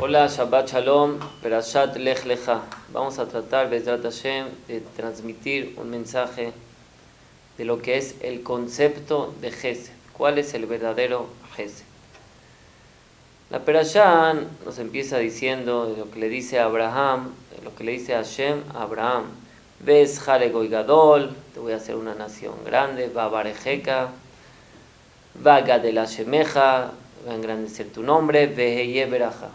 Hola, Shabbat Shalom, Perashat Lech Lecha. Vamos a tratar, Bezrat Hashem, de transmitir un mensaje de lo que es el concepto de Gesed. ¿Cuál es el verdadero Gesed? La Perashá nos empieza diciendo de lo que le dice a Abraham, de lo que le dice Hashem a Abraham. Ves Jale Goy Gadol, te voy a hacer una nación grande, va Barejeka, va Gadel Hashemeja, va a engrandecer tu nombre, Veheye Beraja.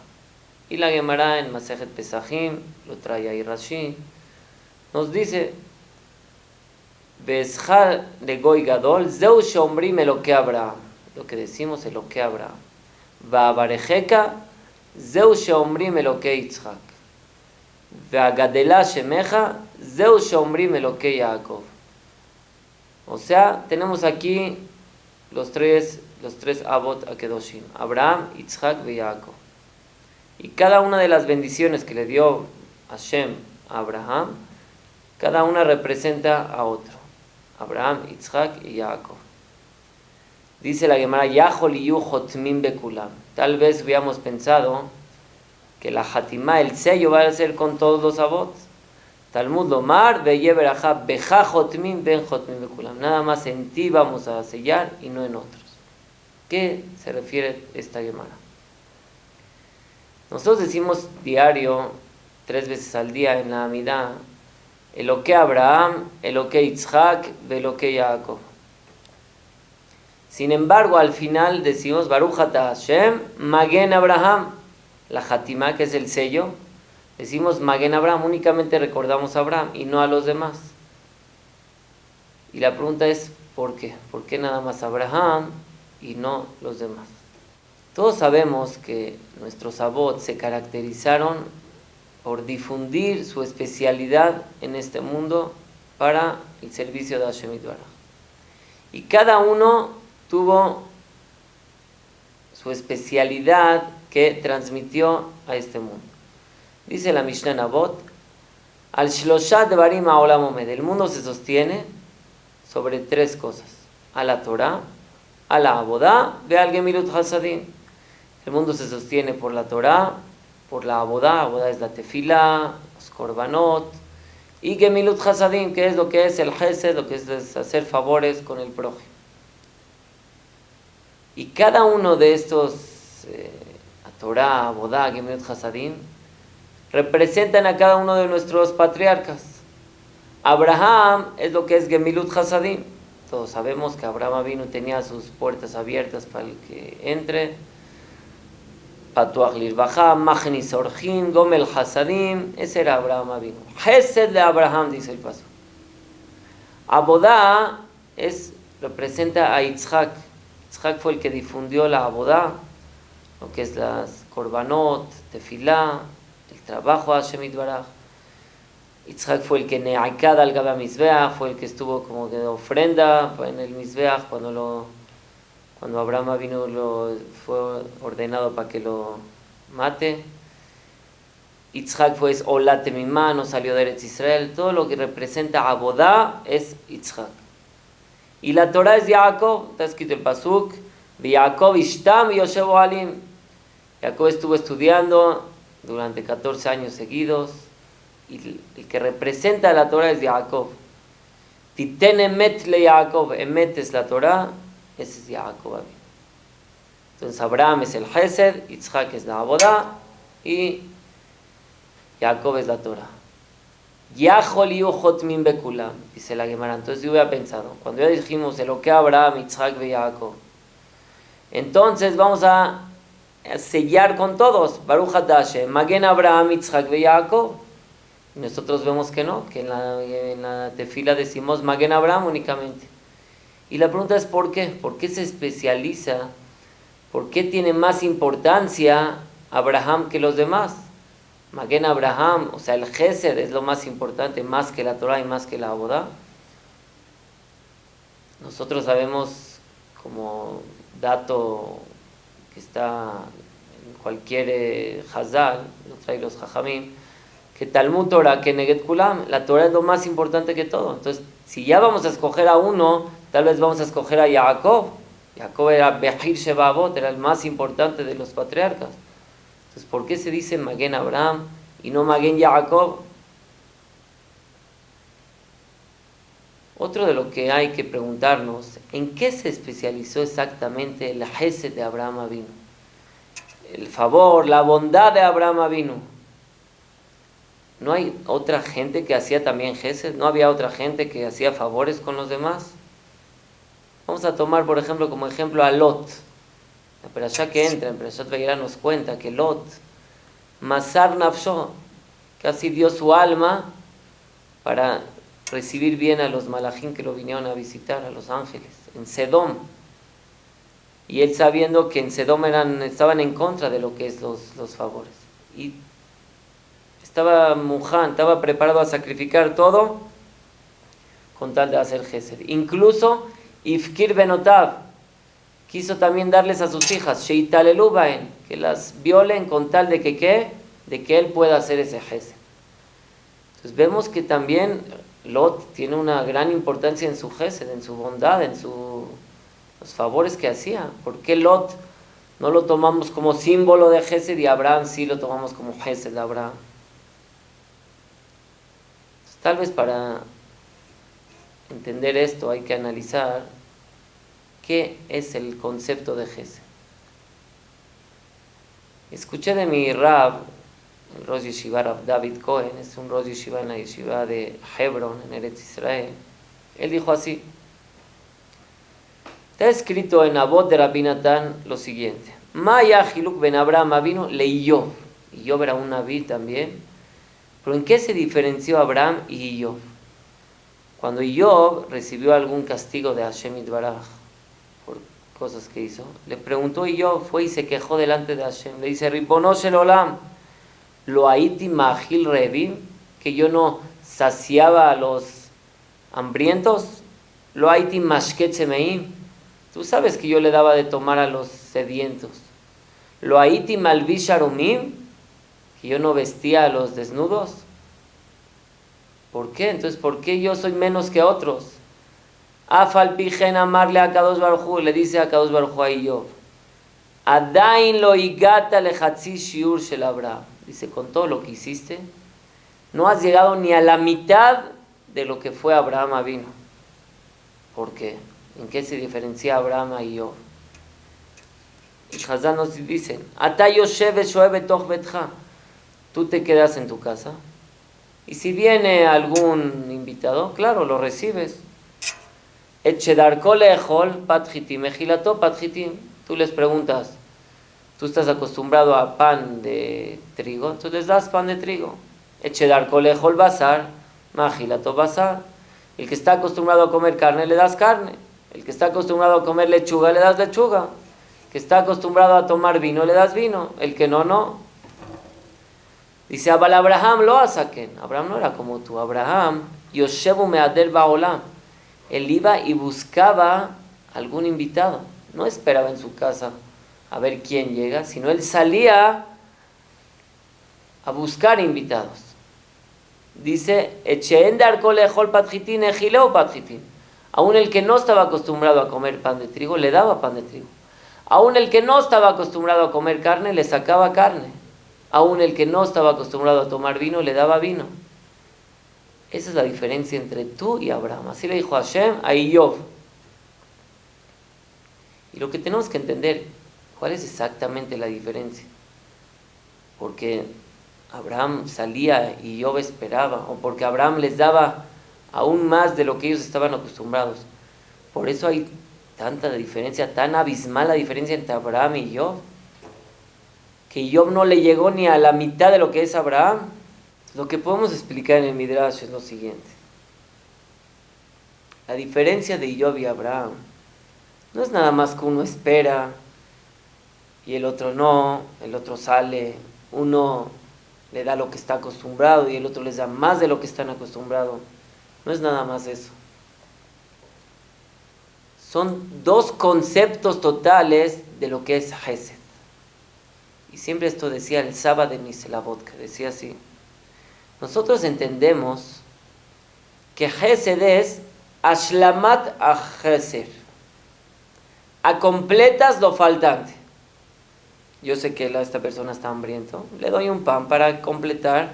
Y la Gemara en Masejet Pesachim, lo trae ahí Rashi, nos dice: Bezhar de Goy Gadol, Zeu Shombrim Eloke Abraham. Lo que decimos Eloke Abraham. Va Barejeka, Zeu Shombrim Eloke Yitzhak. Va Gadela Shemeja, Zeu Shombrim Eloke Yaakov. O sea, tenemos aquí los tres Avot Akedoshim: Abraham, Yitzhak y Yaakov. Y cada una de las bendiciones que le dio Hashem a Abraham, cada una representa a otro: Abraham, Yitzhak y Jacob. Dice la Gemara: Yahol yu hotmim bekulam. Tal vez hubiéramos pensado que la hatimá, el sello, va a ser con todos los avot. Talmud lomar veye berajá beja hotmim ben hotmim bekulam. Nada más en ti vamos a sellar y no en otros. ¿Qué se refiere esta Gemara? Nosotros decimos diario, 3 veces al día en la Amidá: Eloke Abraham, Eloke Yitzhak, Eloke Jacob. Sin embargo, al final decimos Baruch Ata Hashem, Magen Abraham. La Hatimá, que es el sello, decimos Magen Abraham, únicamente recordamos a Abraham y no a los demás. Y la pregunta es: ¿por qué? ¿Por qué nada más Abraham y no los demás? Todos sabemos que nuestros avot se caracterizaron por difundir su especialidad en este mundo para el servicio de Hashem Yitbaraj. Y cada uno tuvo su especialidad que transmitió a este mundo. Dice la Mishnah en Avot: Al Shloshat Devarim Haolam Omed. El mundo se sostiene sobre 3 cosas: a la Torah, a la Abodá, ve al Gemilut Hasadim. El mundo se sostiene por la Torah, por la Abodá. Abodá es la tefilá, los korbanot, y Gemilut Hasadim, que es lo que es el Gesed, lo que es hacer favores con el prójimo. Y cada uno de estos, Torah, Abodá, Gemilut Hasadim, representan a cada uno de nuestros patriarcas. Abraham es lo que es Gemilut Hasadim. Todos sabemos que Abraham Avinu tenía sus puertas abiertas para el que entre. Patuach Lirbaja, Machnis Orjim, Gomel Hasadim. Ese era Abraham Avinu. Gesed de Abraham, dice el paso. Abodá representa a Yitzhak. Yitzhak fue el que difundió la Abodá, lo que es las korbanot, tefilá, el trabajo a Hashem Yitbaraj. Yitzhak fue el que ne'akad al gaba mizbeach, fue el que estuvo como de ofrenda en el mizbeach cuando Abraham vino, fue ordenado para que lo mate. Yitzhak fue olate mi mano, salió de Eretz Israel. Todo lo que representa Abodá es Yitzhak. Y la Torah es Jacob. Está escrito el pasuk: Jacob ishtam yoshev ohalim. Jacob estuvo estudiando durante 14 años seguidos. Y el que representa la Torah es Jacob. Titen emet le Jacob. Emet es la Torah. Ese es Jacob. Entonces Abraham es el Gesed, Yitzhak es la Abodá y Jacob es la Torah. Yahol yu hotmim bekulam, dice la Gemara. Entonces yo hubiera pensado, cuando ya dijimos lo que Abraham, Yitzhak y Jacob, entonces vamos a sellar con todos. Baruch Ata Hashem, Magen Abraham, Yitzhak y Jacob. Y nosotros vemos que no, que en la tefila decimos Magen Abraham únicamente. Y la pregunta es: ¿por qué? ¿Por qué se especializa? ¿Por qué tiene más importancia Abraham que los demás? Magen Abraham, o sea, el Gesed es lo más importante, más que la Torah y más que la Abodá. Nosotros sabemos, como dato que está en cualquier Hazal, lo trae los Jajamim, que Talmud Torah, que Neget Kulam, la Torah es lo más importante que todo. Entonces, si ya vamos a escoger a uno, tal vez vamos a escoger a Jacob. Jacob era Behir Sheba Avot, era el más importante de los patriarcas. Entonces, Entonces, ¿por qué se dice Maguen Abraham y no Maguen Jacob? Otro de lo que hay que preguntarnos, ¿en qué se especializó exactamente el Hesed de Abraham Avinu? El favor, la bondad de Abraham Avinu. ¿No hay otra gente que hacía también Hesed? ¿No había otra gente que hacía favores con los demás? Vamos a tomar, por ejemplo, como ejemplo a Lot. La perashá que entra en Perashat Vayera nos cuenta que Lot, Masar Nafsho, casi dio su alma para recibir bien a los malajim que lo vinieron a visitar, a los ángeles, en Sedom. Y él sabiendo que en Sedom estaban en contra de lo que es los favores. Y estaba muján, estaba preparado a sacrificar todo con tal de hacer Gesed. Incluso Ifkir Benotav quiso también darles a sus hijas, Sheitalelu baen, que las violen con tal de que ¿qué? De que él pueda hacer ese Gesed. Entonces vemos que también Lot tiene una gran importancia en su Gesed, en su bondad, en los favores que hacía. ¿Por qué Lot no lo tomamos como símbolo de Gesed y Abraham sí lo tomamos como Gesed de Abraham? Entonces, tal vez para entender esto hay que analizar qué es el concepto de Gesed. Escuché de mi Rab, el Rosh Yeshiva Rav David Cohen, es un Rosh Yeshiva en la Yeshiva de Hebron, en Eretz Israel. Él dijo así: está escrito en Avot de Rabbi Natán lo siguiente: Maya Hiluk ben Abraham Avinu le Iyov. Iyov era un Naví también. ¿Pero en qué se diferenció Abraham y Iyov? Cuando Iyov recibió algún castigo de Hashem Yitbaraj por cosas que hizo, le preguntó Iyov, fue y se quejó delante de Hashem. Le dice: Ribono shel olam, lo haiti mahil revim, que yo no saciaba a los hambrientos. Lo haiti mashket semeim, tú sabes que yo le daba de tomar a los sedientos. Lo haiti malvish arumim, que yo no vestía a los desnudos. ¿Por qué? Entonces, ¿por qué yo soy menos que otros? Afal pijen amarle a Kadosh Baruj Hu, le dice a Kadosh Baruj Hu a Iyov, Adain lo igata lehatzi shiur shel Abraham. Dice, con todo lo que hiciste, no has llegado ni a la mitad de lo que fue Abraham Avinu. ¿Por qué? ¿En qué se diferencia Abraham a Iyov? Y Hazán nos dicen, Ata yoshev shoev betoch betcha, tú te quedas en tu casa, y si viene algún invitado, claro, lo recibes. Etchedarko lechol patchitim, ejilato patchitim. Tú les preguntas, tú estás acostumbrado a pan de trigo, entonces les das pan de trigo. Etchedarko lechol basar, majilato basar. El que está acostumbrado a comer carne, le das carne. El que está acostumbrado a comer lechuga, le das lechuga. El que está acostumbrado a tomar vino, le das vino. El que no, no. Dice, Abal Abraham lo asaquen. Abraham no era como tú. Abraham, Yoshebu me'adel ba'olam. Él iba y buscaba algún invitado. No esperaba en su casa a ver quién llega, sino él salía a buscar invitados. Dice, aún el que no estaba acostumbrado a comer pan de trigo, le daba pan de trigo. Aún el que no estaba acostumbrado a comer carne, le sacaba carne. Aún el que no estaba acostumbrado a tomar vino, le daba vino. Esa es la diferencia entre tú y Abraham. Así le dijo Hashem a Iyov. Y lo que tenemos que entender, ¿cuál es exactamente la diferencia? Porque Abraham salía y Iyov esperaba, o porque Abraham les daba aún más de lo que ellos estaban acostumbrados. Por eso hay tanta diferencia, tan abismal la diferencia entre Abraham y Iyov, que Iyov no le llegó ni a la mitad de lo que es Abraham. Lo que podemos explicar en el Midrash es lo siguiente: la diferencia de Iyov y Abraham no es nada más que uno espera y el otro no, el otro sale, uno le da lo que está acostumbrado y el otro les da más de lo que están acostumbrados. No es nada más eso. Son dos conceptos totales de lo que es Hesed. Y siempre esto decía el Saba de Mislavot, que decía así: nosotros entendemos que Hesed es Ashlamat a Hesed, a completas lo faltante. Yo sé que esta persona está hambriento, le doy un pan para completar,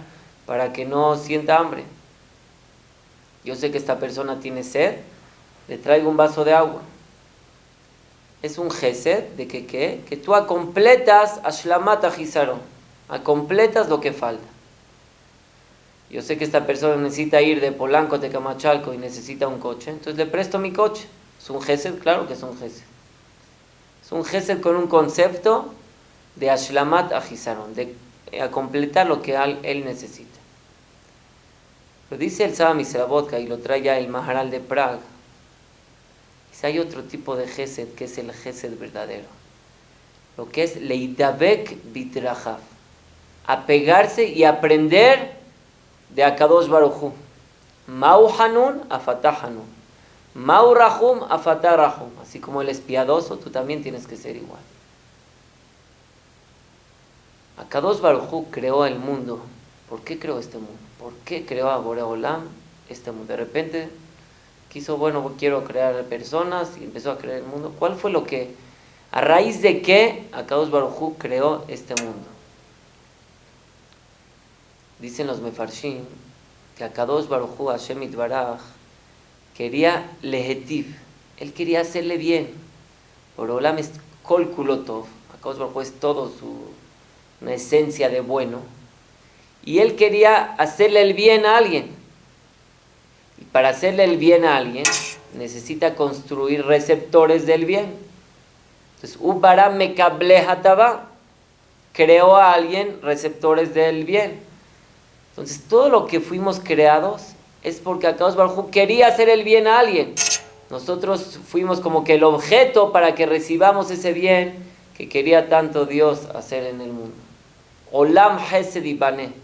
para que no sienta hambre. Yo sé que esta persona tiene sed, le traigo un vaso de agua. Es un gesed de que ¿qué? Que tú completas ashlamat ajisaron, completas lo que falta. Yo sé que esta persona necesita ir de Polanco a Tecamachalco y necesita un coche, entonces le presto mi coche. ¿Es un gesed? Claro que es un gesed. Es un gesed con un concepto de ashlamat ajisaron, de completar lo que él necesita. Lo dice el Saba Misrabotka y lo trae ya el Maharal de Praga. Dice, hay otro tipo de gesed que es el gesed verdadero. Lo que es leidabek bitrajav. Apegarse y aprender de Akadosh Baruj Hu. Mau Hanun afatah Hanun. Mau Rahum afatah Rahum. Así como él es piadoso, tú también tienes que ser igual. Akadosh Baruj Hu creó el mundo. ¿Por qué creó este mundo? ¿Por qué creó a Boreolam este mundo? De repente quiso, bueno, quiero crear personas y empezó a crear el mundo. ¿Cuál fue lo que, a raíz de qué Akadosh Baruj Hu creó este mundo? Dicen los mefarshim que Akadosh Baruj Hu, Hashem Itbaraj, quería lehetiv, él quería hacerle bien. Boreolam es kol kulotov, Akadosh Baruj Hu es todo una esencia de bueno. Y él quería hacerle el bien a alguien. Y para hacerle el bien a alguien, necesita construir receptores del bien. Entonces, Ubara Mekable Hataba, creó a alguien receptores del bien. Entonces, todo lo que fuimos creados es porque Akadosh Baruj Hu quería hacer el bien a alguien. Nosotros fuimos como que el objeto para que recibamos ese bien que quería tanto Dios hacer en el mundo. Olam Hesed Ibaneh.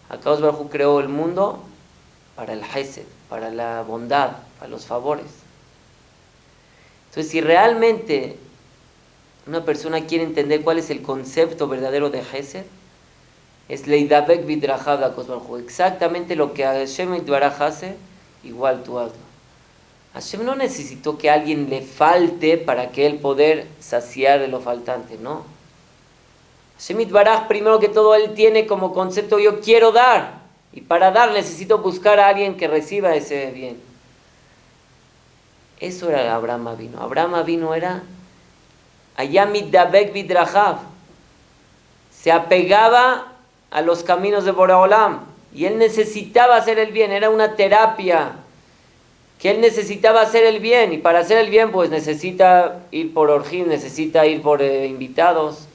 Akadosh Baruj Hu creó el mundo para el Hesed, para la bondad, para los favores. Entonces, si realmente una persona quiere entender cuál es el concepto verdadero de Hesed, es Leidabek Bidrajab de Akadosh Baruj Hu. Exactamente lo que Hashem Itbaraj hace, igual tú hazlo. Hashem no necesitó que a alguien le falte para que él poder saciar de lo faltante, no. Hashem Itbaraj, primero que todo, él tiene como concepto, yo quiero dar. Y para dar necesito buscar a alguien que reciba ese bien. Eso era Abraham Avinu. Abraham Avinu era Ayamid Dabek Bidrajav. Se apegaba a los caminos de Boreolam. Y él necesitaba hacer el bien. Era una terapia. Que él necesitaba hacer el bien. Y para hacer el bien, pues necesita ir por orgín, necesita ir por invitados.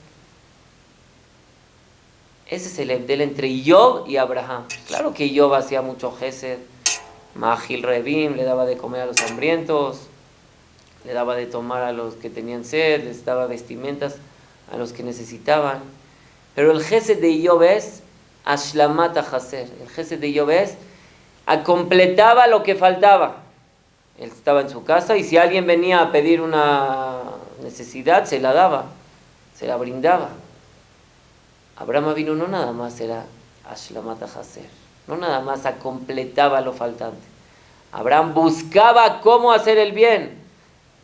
Ese es el Ebdel entre Job y Abraham. Claro que Job hacía mucho gesed. Mahil Revim, le daba de comer a los hambrientos, le daba de tomar a los que tenían sed, les daba vestimentas a los que necesitaban. Pero el gesed de Job es Ashlamat HaChaser. El gesed de Job es completaba lo que faltaba. Él estaba en su casa y si alguien venía a pedir una necesidad, se la daba, se la brindaba. Abraham vino no nada más era Ashlamat HaChaser, no nada más completaba lo faltante. Abraham buscaba cómo hacer el bien.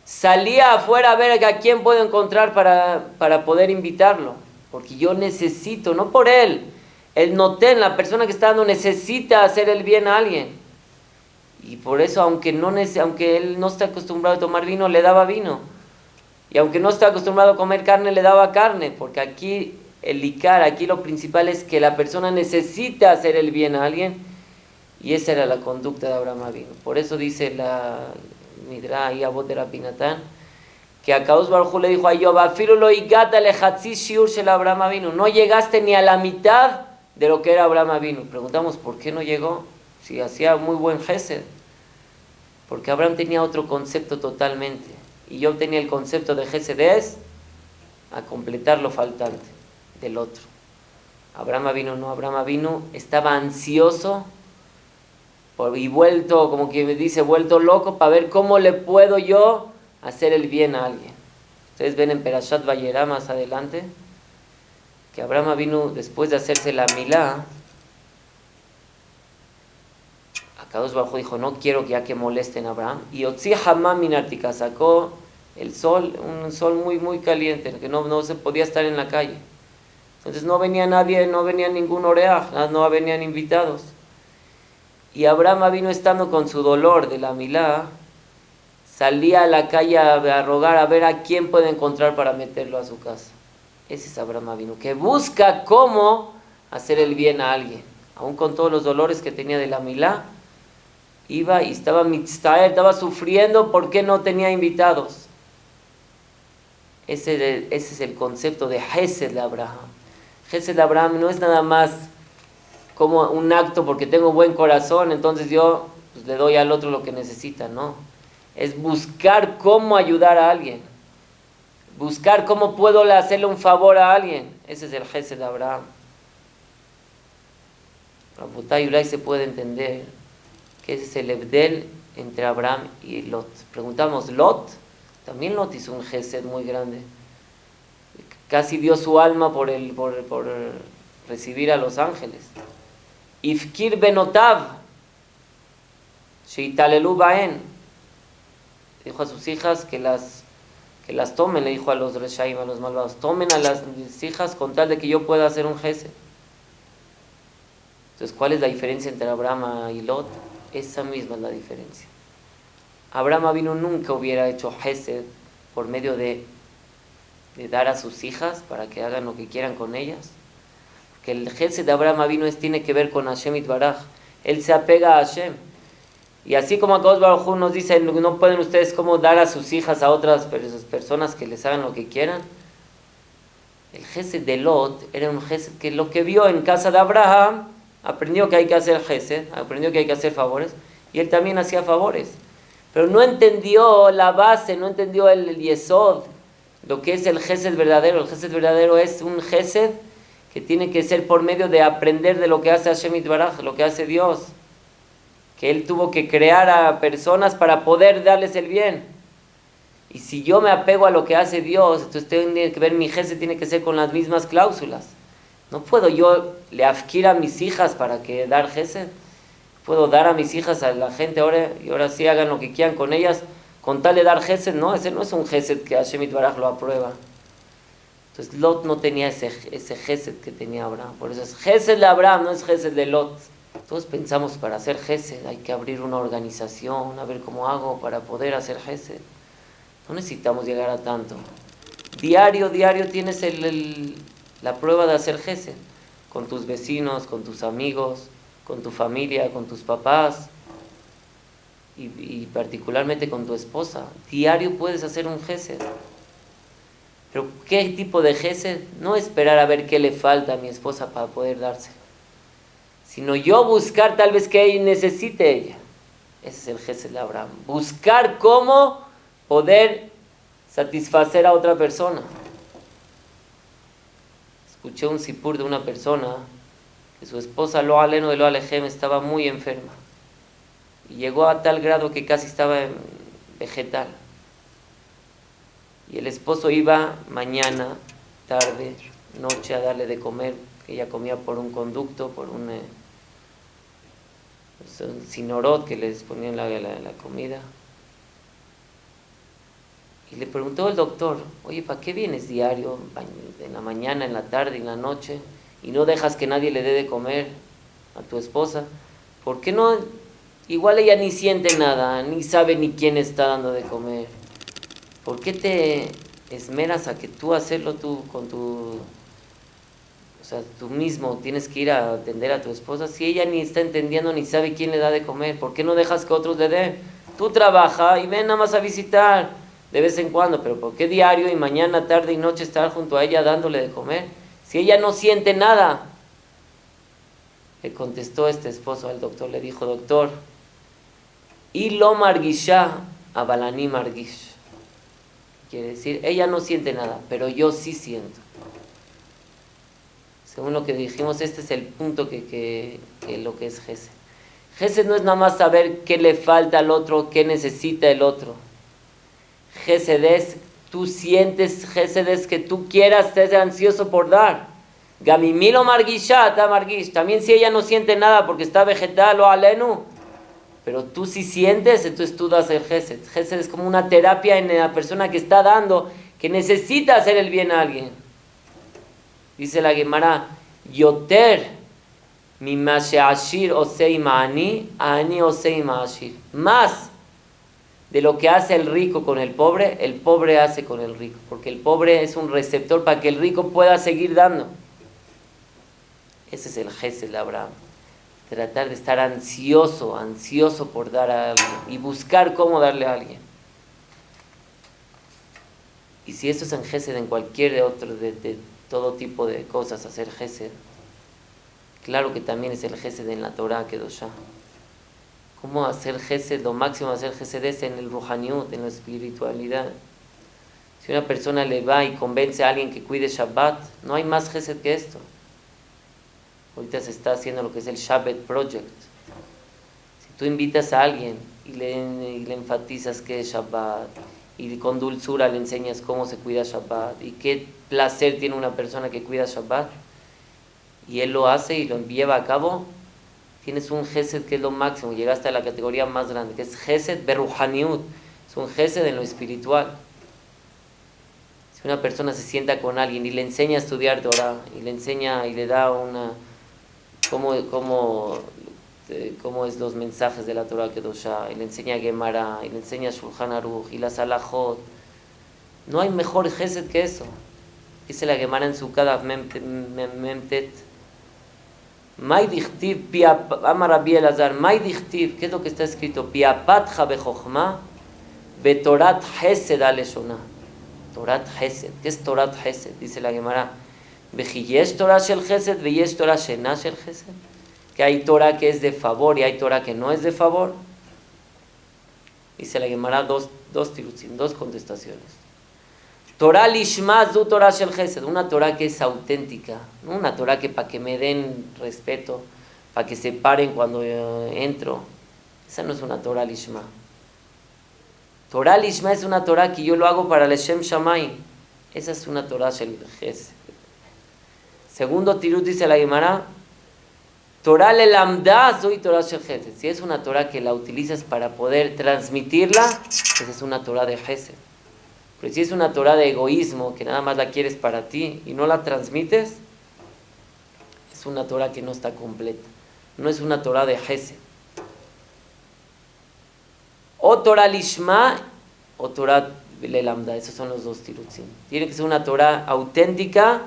Salía afuera a ver a quién puedo encontrar para poder invitarlo. Porque yo necesito, no por él. El noten, la persona que está dando, necesita hacer el bien a alguien. Y por eso, aunque él no está acostumbrado a tomar vino, le daba vino. Y aunque no está acostumbrado a comer carne, le daba carne. Porque aquí el ikar, aquí lo principal es que la persona necesita hacer el bien a alguien. Y esa era la conducta de Abraham Avinu. Por eso dice la Midra y Abot de Rapinatán, que a Akadosh Baruj Hu le dijo a Job, afiru lo igata le hatzi shiur shel Abraham Avinu. No llegaste ni a la mitad de lo que era Abraham Avinu. Preguntamos, ¿por qué no llegó? Si hacía muy buen gesed. Porque Abraham tenía otro concepto totalmente. Y Job tenía el concepto de gesed es a completar lo faltante del otro. Abraham Avinu no. Abraham Avinu estaba ansioso y vuelto, como que me dice, vuelto loco para ver cómo le puedo yo hacer el bien a alguien. Ustedes ven en Perashat Vayera más adelante que Abraham vino después de hacerse la milá. Akadosh Baruj Hu dijo, no quiero que ya que molesten a Abraham. Y Otzi Hamam Minartika, sacó el sol, un sol muy, muy caliente, que no se podía estar en la calle. Entonces no venía nadie, no venía ningún oreaj, no venían invitados. Y Abraham vino estando con su dolor de la milá, salía a la calle a rogar, a ver a quién puede encontrar para meterlo a su casa. Ese es Abraham vino, que busca cómo hacer el bien a alguien. Aún con todos los dolores que tenía de la milá, iba y estaba mitztaer, estaba sufriendo porque no tenía invitados. Ese es el concepto de Hesed de Abraham. Hesed de Abraham no es nada más como un acto porque tengo buen corazón, entonces yo pues, le doy al otro lo que necesita, no. Es buscar cómo ayudar a alguien. Buscar cómo puedo hacerle un favor a alguien. Ese es el Hesed de Abraham. Rabotay Ulay se puede entender que ese es el Ebdel entre Abraham y Lot. Preguntamos, Lot, también Lot hizo un Hesed muy grande. Casi dio su alma por recibir a los ángeles. Ifkir benotav, sheitalelu baen. Dijo a sus hijas que las tomen, le dijo a los reshaim, a los malvados, tomen a las hijas con tal de que yo pueda hacer un Hesed. Entonces, ¿cuál es la diferencia entre Abraham y Lot? Esa misma es la diferencia. Abraham vino nunca hubiera hecho Hesed por medio de dar a sus hijas para que hagan lo que quieran con ellas. Porque el Hesed de Abraham vino tiene que ver con Hashem Itbaraj. Él se apega a Hashem. Y así como Akadosh Baruj Hu nos dice, no pueden ustedes como dar a sus hijas a otras personas que les hagan lo que quieran. El Hesed de Lot era un Hesed que lo que vio en casa de Abraham, aprendió que hay que hacer Hesed, aprendió que hay que hacer favores, y él también hacía favores. Pero no entendió la base, no entendió el yesod, lo que es el Hesed verdadero. El Hesed verdadero es un Hesed que tiene que ser por medio de aprender de lo que hace Hashem Itbaraj, lo que hace Dios. Que Él tuvo que crear a personas para poder darles el bien. Y si yo me apego a lo que hace Dios, entonces tiene que ver, mi Hesed tiene que ser con las mismas cláusulas. No puedo yo le afkir a mis hijas para que dar Hesed. Puedo dar a mis hijas a la gente ahora sí hagan lo que quieran con ellas, con tal de dar Hesed. No, ese no es un Hesed que Hashem Itbaraj lo aprueba. Entonces Lot no tenía ese Hesed que tenía Abraham. Por eso es Hesed de Abraham, no es Hesed de Lot. Todos pensamos para hacer Hesed hay que abrir una organización, a ver cómo hago para poder hacer Hesed. No necesitamos llegar a tanto. Diario tienes la prueba de hacer Hesed. Con tus vecinos, con tus amigos, con tu familia, con tus papás. Y particularmente con tu esposa. Diario puedes hacer un Hesed. Pero ¿qué tipo de Hesed? No esperar a ver qué le falta a mi esposa para poder darse. Sino yo buscar tal vez que ella necesite ella. Ese es el Hesed de Abraham. Buscar cómo poder satisfacer a otra persona. Escuché un sipur de una persona que su esposa, lo aleno de lo alejem, estaba muy enferma. Y llegó a tal grado que casi estaba vegetal. Y el esposo iba mañana, tarde, noche a darle de comer. Ella comía por un conducto, por un sinorot que les ponían la comida. Y le preguntó el doctor, oye, ¿para qué vienes diario, en la mañana, en la tarde, en la noche, y no dejas que nadie le dé de comer a tu esposa? ¿Por qué no? Igual ella ni siente nada, ni sabe ni quién está dando de comer. ¿Por qué te esmeras a que tú hacerlo tú con tu... O sea, tú mismo tienes que ir a atender a tu esposa si ella ni está entendiendo ni sabe quién le da de comer? ¿Por qué no dejas que otros le den? Tú trabaja y ven nada más a visitar de vez en cuando, pero ¿por qué diario y mañana, tarde y noche estar junto a ella dándole de comer? Si ella no siente nada. Le contestó este esposo al doctor, le dijo, doctor, y lo marguishá abalani margish. Quiere decir, ella no siente nada, pero yo sí siento. Según lo que dijimos, este es el punto que lo que es Hesed. Hesed no es nada más saber qué le falta al otro, qué necesita el otro. Hesed es, tú sientes, Hesed es que tú quieras, estés ansioso por dar. Gamimilo margishat, margish. También si ella no siente nada porque está vegetal o alenu, Pero tú si sientes, entonces tú das el Gesed. Gesed es como una terapia en la persona que está dando, que necesita hacer el bien a alguien. Dice la Gemara, Yoter mi masheashir osei ma'ani, ani osei ma'ashir. Más de lo que hace el rico con el pobre hace con el rico. Porque el pobre es un receptor para que el rico pueda seguir dando. Ese es el Gesed de Abraham. Tratar de estar ansioso por dar a alguien y buscar cómo darle a alguien. Y si eso es en Gesed, en cualquier otro, de todo tipo de cosas, hacer Gesed, claro que también es el Gesed en la Torah Kedoshá. ¿Cómo hacer Gesed? Lo máximo de hacer Gesed es en el Ruhaniut, en la espiritualidad. Si una persona le va y convence a alguien que cuide Shabbat, no hay más Gesed que esto. Ahorita se está haciendo lo que es el Shabbat Project. Si tú invitas a alguien y le enfatizas qué es Shabbat, y con dulzura le enseñas cómo se cuida Shabbat, y qué placer tiene una persona que cuida Shabbat, y él lo hace y lo lleva a cabo, tienes un Gesed que es lo máximo, llegaste a la categoría más grande, que es Gesed Beruhaniut, es un Gesed en lo espiritual. Si una persona se sienta con alguien y le enseña a estudiar Torah, y le enseña y le da una... cómo es los mensajes de la Torah Kedoshá, y le enseña Gemara, y le enseña Shulchan Aruch, y las Halachot, no hay mejor Gesed que eso. Dice la Gemara en su Kadaf Memtet, May dichtiv, Amar Rabbi Elazar, May dichtiv, ¿qué es lo que está escrito? Piapatja bechochma, betorat Gesed aleshona. Torat Gesed, ¿qué es Torat Gesed? Dice la Gemara, Vejiyesh Torah shel Gesed, veyesh Torah shena shel Gesed. Que hay Torah que es de favor y hay Torah que no es de favor. Dice la Gemara dos tirutzim, dos contestaciones. Torah lishma zu Torah shel Gesed, una Torah que es auténtica, no una Torah que para que me den respeto, para que se paren cuando entro. Esa no es una Torah lishma. Torah lishma es una Torah que yo lo hago para el Shem Shamayim. Esa es una Torah shel Gesed. Segundo tirut dice la Gemara, Torah le lamda soy Torah shel Gesed. Si es una Torah que la utilizas para poder transmitirla, pues es una Torah de Gesed. Pero si es una Torah de egoísmo, que nada más la quieres para ti y no la transmites, es una Torah que no está completa. No es una Torah de Gesed. O Torah lishma o Torah le lamda. Esos son los dos tirutzim. Tiene que ser una Torah auténtica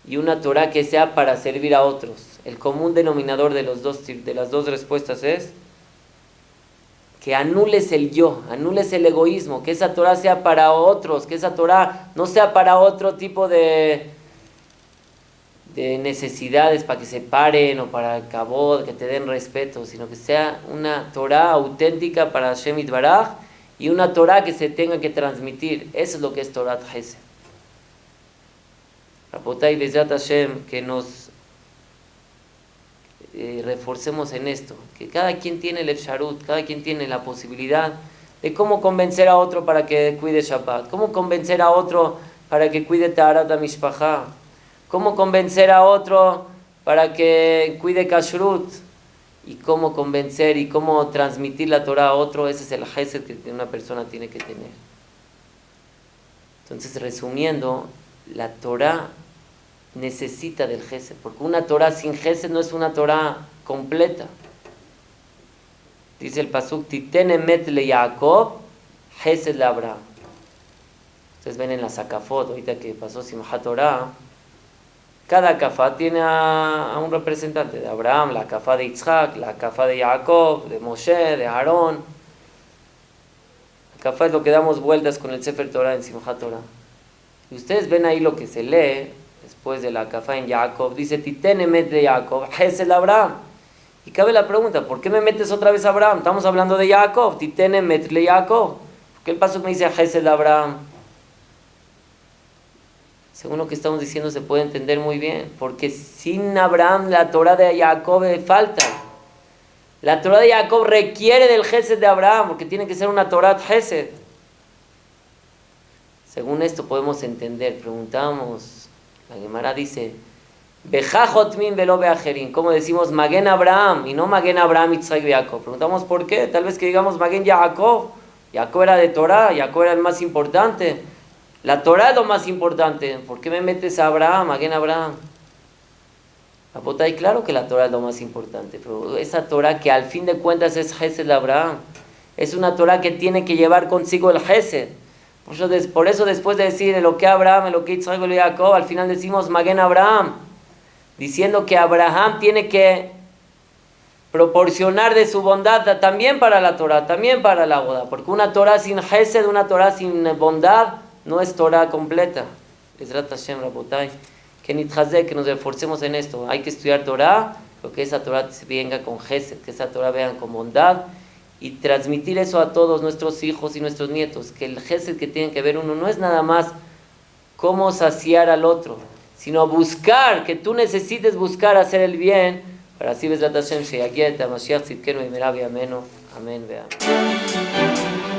y una Torah que sea para servir a otros. El común denominador de las dos respuestas es que anules el yo, anules el egoísmo, que esa Torah sea para otros, que esa Torah no sea para otro tipo de necesidades, para que se paren o para el kabod, que te den respeto, sino que sea una Torah auténtica para Hashem Yitbaraj y una Torah que se tenga que transmitir. Eso es lo que es Torah Gesed. Rabotay Bezrat Hashem, que nos reforcemos en esto, que cada quien tiene el efsharut, cada quien tiene la posibilidad de cómo convencer a otro para que cuide Shabbat, cómo convencer a otro para que cuide Taharat HaMishpachá, cómo convencer a otro para que cuide Kashrut, y cómo convencer y cómo transmitir la Torah a otro. Ese es el Gesed que una persona tiene que tener. Entonces, resumiendo, la Torah necesita del Gesed, porque una Torah sin Gesed no es una Torah completa. Dice el pasuk, Titen emet le Yaakov, Gesed le Abraham. Ustedes ven en la Sakafot, ahorita que pasó Simchat Torah, cada kafá tiene a un representante de Abraham, la kafá de Yitzhak, la kafá de Jacob, de Moshe, de Aarón. La kafá es lo que damos vueltas con el Sefer Torah en Simchat Torah. Y ustedes ven ahí lo que se lee después de la kafá en Jacob, dice Titen emet de Jacob, Gesed Abraham. Y cabe la pregunta, ¿por qué me metes otra vez a Abraham? Estamos hablando de Jacob, Titen emet le Jacob. ¿Por qué el paso me dice Gesed Abraham? Según lo que estamos diciendo se puede entender muy bien, porque sin Abraham la Torah de Jacob falta. La Torah de Jacob requiere del Gesed de Abraham, porque tiene que ser una Torah Gesed. Según esto podemos entender, preguntamos, la Gemara dice, Bejajot min velo beajerin. Como decimos Magen Abraham y no Magen Abraham, Yitzhak y Jacob. Preguntamos por qué. Tal vez que digamos Magen Jacob. Jacob era de Torah, Jacob era el más importante. La Torah es lo más importante. ¿Por qué me metes a Abraham, Magen Abraham? Rabotay, claro que la Torah es lo más importante, pero esa Torah que al fin de cuentas es Gesed de Abraham. Es una Torah que tiene que llevar consigo el Gesed. Por eso después de decir lo que Abraham, lo que Yitzhak y Jacob, al final decimos Magen Abraham. Diciendo que Abraham tiene que proporcionar de su bondad también para la Torah, también para la boda. Porque una Torah sin Gesed, una Torah sin bondad, no es Torah completa. Ezrat Hashem, Rabotay. Que nos esforcemos en esto. Hay que estudiar Torah, pero que esa Torah venga con Gesed, que esa Torah venga con bondad. Y transmitir eso a todos nuestros hijos y nuestros nietos. Que el Gesed que tiene que ver uno no es nada más cómo saciar al otro, sino buscar, que tú necesites buscar hacer el bien, para así ves la Hashem, Sheyagiet, Mashiach, Tzidkenu, Imerav, Ameno, Amén, veamos.